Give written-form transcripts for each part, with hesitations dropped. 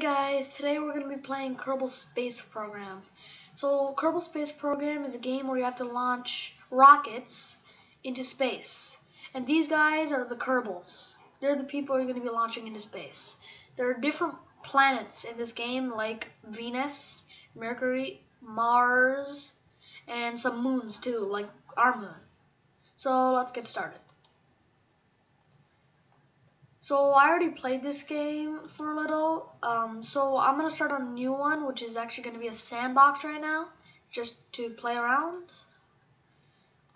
Guys, today we're going to be playing Kerbal Space Program. So Kerbal Space Program is a game where you have to launch rockets into space. And these guys are the Kerbals. They're the people you're going to be launching into space. There are different planets in this game like Venus, Mercury, Mars, and some moons too, like our moon. So let's get started. So I already played this game for a little, so I'm going to start on a new one, which is actually going to be a sandbox right now, just to play around.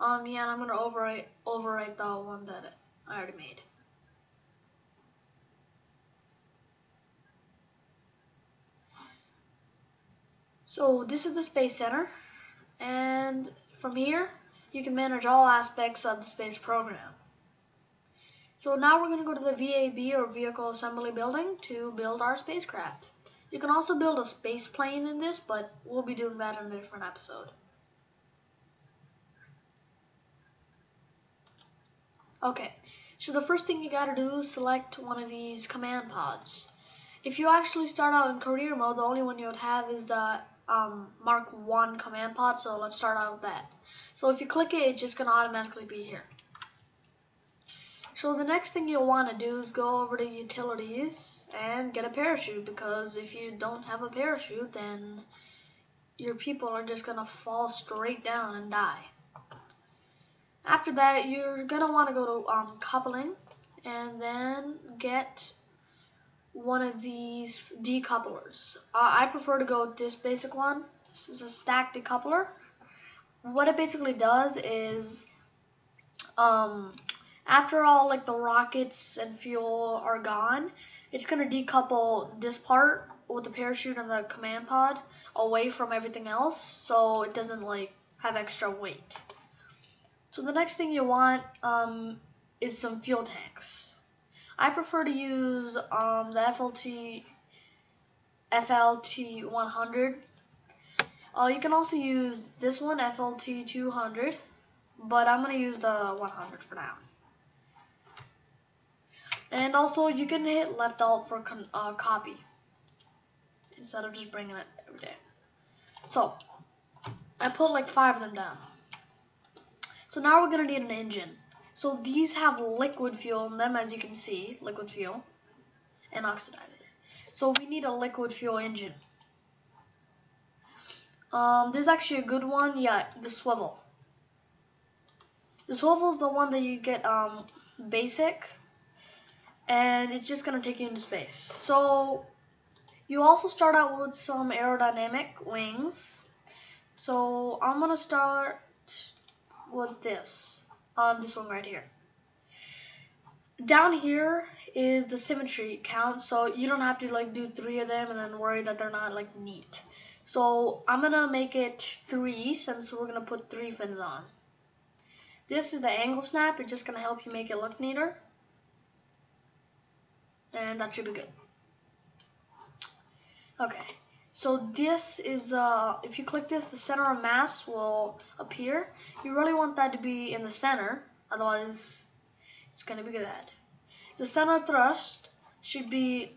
Yeah, and I'm going to overwrite the one that I already made. So this is the Space Center, and from here, you can manage all aspects of the space program. So now we're going to go to the VAB, or Vehicle Assembly Building, to build our spacecraft. You can also build a space plane in this, but we'll be doing that in a different episode. Okay, so the first thing you gotta do is select one of these command pods. If you actually start out in career mode, the only one you would have is the Mark 1 command pod, so let's start out with that. So if you click it, it's just going to automatically be here. So the next thing you'll want to do is go over to utilities and get a parachute, because if you don't have a parachute, then your people are just going to fall straight down and die. After that, you're going to want to go to coupling and then get one of these decouplers. I prefer to go with this basic one. This is a stack decoupler. What it basically does is after all like the rockets and fuel are gone, it's going to decouple this part with the parachute and the command pod away from everything else, so it doesn't like have extra weight. So the next thing you want is some fuel tanks. I prefer to use the FLT 100. You can also use this one, FLT 200, but I'm going to use the 100 for now. And also, you can hit left alt for copy instead of just bringing it every day. So, I put like 5 of them down. So now we're going to need an engine. So these have liquid fuel in them, as you can see, liquid fuel and oxidizer. So we need a liquid fuel engine. There's actually a good one, yeah, the swivel. The swivel is the one that you get basic, and it's just going to take you into space. So you also start out with some aerodynamic wings. So I'm going to start with this one right here. Down here is the symmetry count, so you don't have to like do 3 of them and then worry that they're not like neat. So I'm gonna make it 3 since we're gonna put 3 fins on. This is the angle snap. It's just gonna help you make it look neater, and that should be good. Okay, so this is if you click this, the center of mass will appear. You really want that to be in the center, otherwise it's going to be bad. The center thrust should be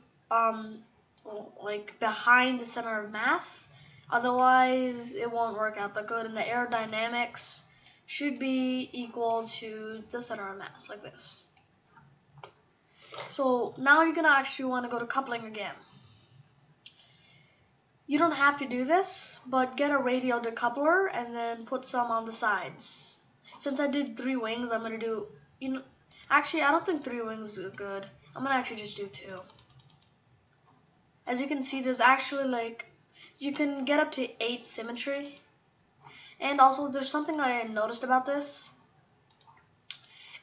like behind the center of mass, otherwise it won't work out that good. And the aerodynamics should be equal to the center of mass, like this. So now you're going to actually want to go to coupling again. You don't have to do this, but get a radial decoupler and then put some on the sides. Since I did 3 wings, I'm going to do, actually I don't think 3 wings are good. I'm going to actually just do 2. As you can see, there's actually like, you can get up to 8 symmetry. And also there's something I noticed about this.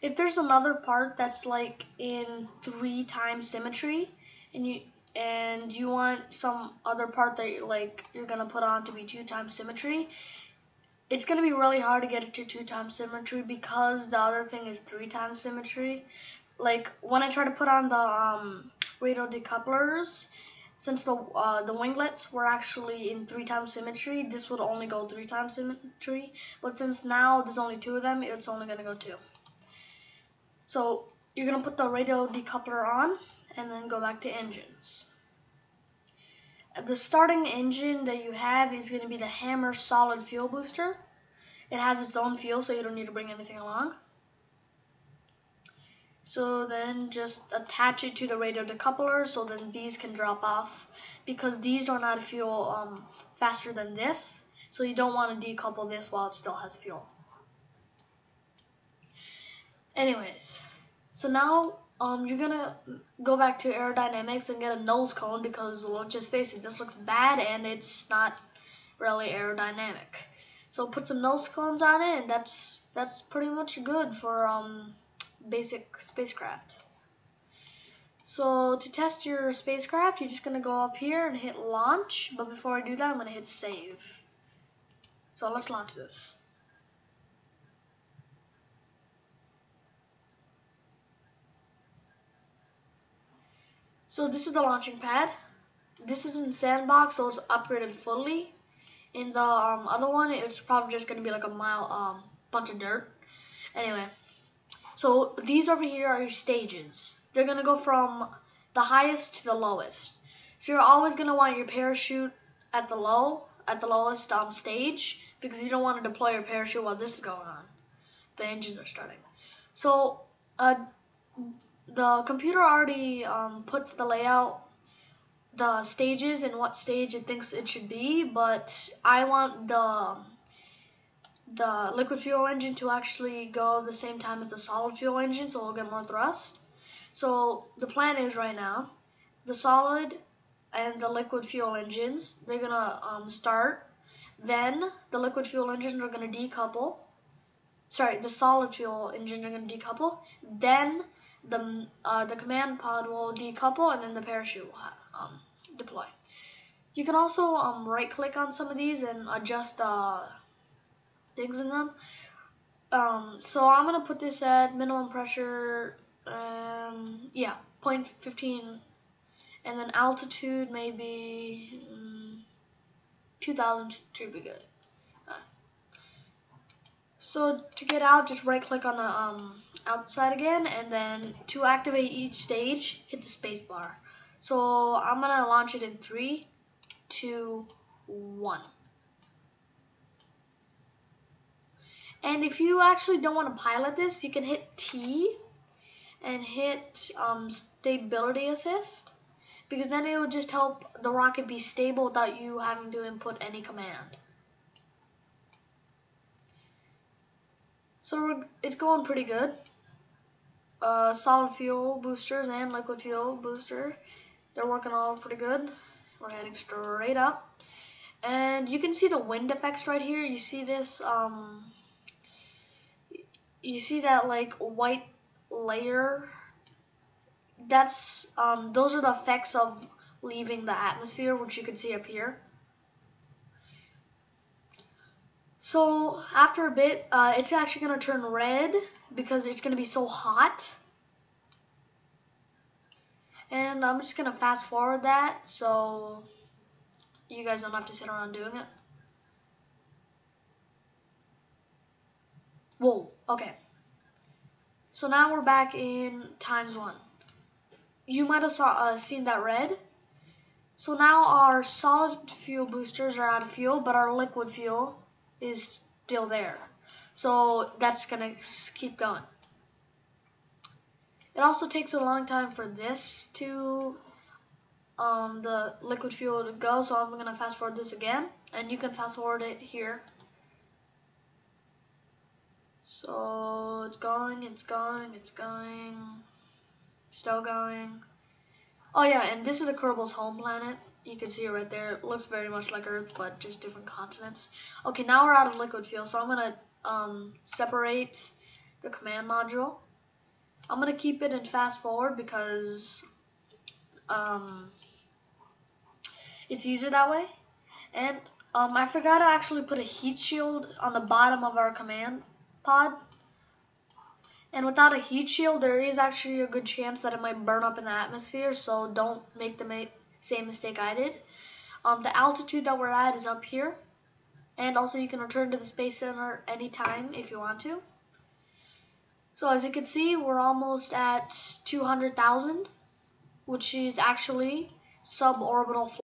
If there's another part that's like in 3 times symmetry, and you want some other part that you're gonna put on to be 2 times symmetry, it's gonna be really hard to get it to 2 times symmetry because the other thing is 3 times symmetry. Like when I try to put on the radial decouplers, since the winglets were actually in 3 times symmetry, this would only go 3 times symmetry. But since now there's only 2 of them, it's only gonna go 2. So you're gonna put the radial decoupler on and then go back to engines. the starting engine that you have is going to be the Hammer Solid Fuel Booster. It has its own fuel, so you don't need to bring anything along. So then just attach it to the radio decoupler so then these can drop off, because these are not fuel faster than this. So you don't want to decouple this while it still has fuel. Anyways, so now you're gonna go back to aerodynamics and get a nose cone, because let's just face it, this looks bad and it's not really aerodynamic. So put some nose cones on it, and that's pretty much good for basic spacecraft. So to test your spacecraft, you're just gonna go up here and hit launch. But before I do that, I'm gonna hit save. So let's launch this. So this is the launching pad. This is in sandbox, so it's upgraded fully. In the other one, it's probably just gonna be like a bunch of dirt. Anyway, so these over here are your stages. They're gonna go from the highest to the lowest. So you're always gonna want your parachute at the lowest stage, because you don't want to deploy your parachute while this is going on. The engines are starting. So the computer already puts the layout, the stages, and what stage it thinks it should be, but I want the liquid fuel engine to actually go the same time as the solid fuel engine, so we'll get more thrust. So the plan is right now, the solid and the liquid fuel engines, they're gonna start. Then the liquid fuel engines are gonna decouple. Sorry, the solid fuel engines are gonna decouple. Then the command pod will decouple, and then the parachute will deploy. You can also right click on some of these and adjust things in them. So I'm gonna put this at minimum pressure, 0.15, and then altitude maybe 2,000 should be good. So to get out, just right click on the outside again, and then to activate each stage, hit the space bar. So I'm gonna launch it in 3, 2, 1. And if you actually don't want to pilot this, you can hit T and hit stability assist, because then it will just help the rocket be stable without you having to input any command. So it's going pretty good. Solid fuel boosters and liquid fuel booster, they're working all pretty good. We're heading straight up, and you can see the wind effects right here. You see this, you see that like white layer? That's those are the effects of leaving the atmosphere, which you can see up here. So after a bit, it's actually going to turn red because it's going to be so hot. And I'm just going to fast forward that so you guys don't have to sit around doing it. Whoa, okay. So now we're back in ×1. You might have seen that red. So now our solid fuel boosters are out of fuel, but our liquid fuel is still there. So that's gonna keep going. It also takes a long time for this to the liquid fuel to go, so I'm gonna fast forward this again, and you can fast forward it here. So it's going, it's going, it's going, still going. Oh yeah, and this is the Kerbal's home planet. You can see it right there. It looks very much like Earth, but just different continents. Okay, now we're out of liquid fuel, so I'm gonna separate the command module. I'm gonna keep it in fast forward because it's easier that way. And I forgot to actually put a heat shield on the bottom of our command pod. And without a heat shield, there is actually a good chance that it might burn up in the atmosphere, so don't make the same mistake I did. The altitude that we're at is up here, and also you can return to the Space Center anytime if you want to. So as you can see, we're almost at 200,000, which is actually suborbital flight.